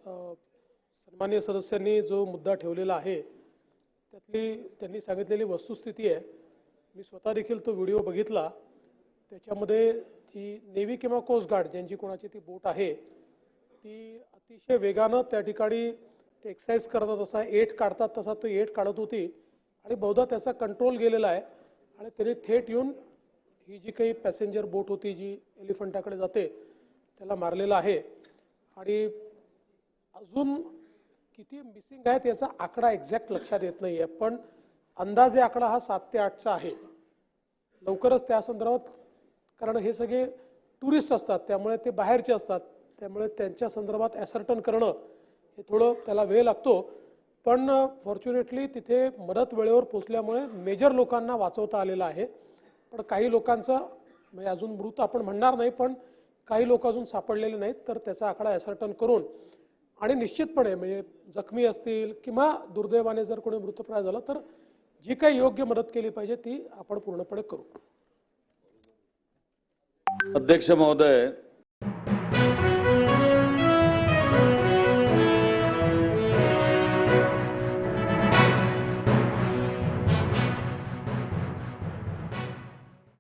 सन्माननीय सदस्यांनी जो मुद्दा ठेवलेला आहे त्यातली त्यांनी सांगितलेली वस्तुस्थिती आहे। मी स्वतः देखील तो व्हिडिओ बघितला। त्याच्यामध्ये जी नेव्ही किंवा कोस्ट गार्ड ज्यांची कोणाची ती बोट आहे ती अतिशय वेगानं त्या ठिकाणी एक्सरसाइज करतात, तसा एट काढतात तसा तो एट काढत होती आणि बहुधा त्याचा कंट्रोल गेलेला आहे आणि त्याने थेट येऊन ही जी काही पॅसेंजर बोट होती जी एलिफंटाकडे जाते त्याला मारलेला आहे। आणि अजून किती मिसिंग आहेत याचा आकडा एक्झॅक्ट लक्षात येत नाहीये, पण अंदाजे आकडा हा 7 ते 8चा आहे। लवकरच त्या संदर्भात, कारण हे सगळे टुरिस्ट असतात त्यामुळे ते बाहेरचे असतात, त्यामुळे त्यांच्या संदर्भात ॲसर्टन करणं हे थोडं त्याला वेळ लागतो। पण फॉर्च्युनेटली तिथे मदत वेळेवर पोहोचल्यामुळे मेजर लोकांना वाचवता आलेलं आहे। पण काही लोकांचा म्हणजे अजून मृत आपण म्हणणार नाही, पण काही लोक अजून सापडलेले नाहीत, तर त्याचा आकडा ॲसर्टन करून आणि निश्चितपणे म्हणजे जखमी असतील किंवा दुर्दैवाने जर कोणी मृतप्राय झालं तर जी काही योग्य मदत केली पाहिजे ती आपण पूर्णपणे करू। अध्यक्ष महोदय,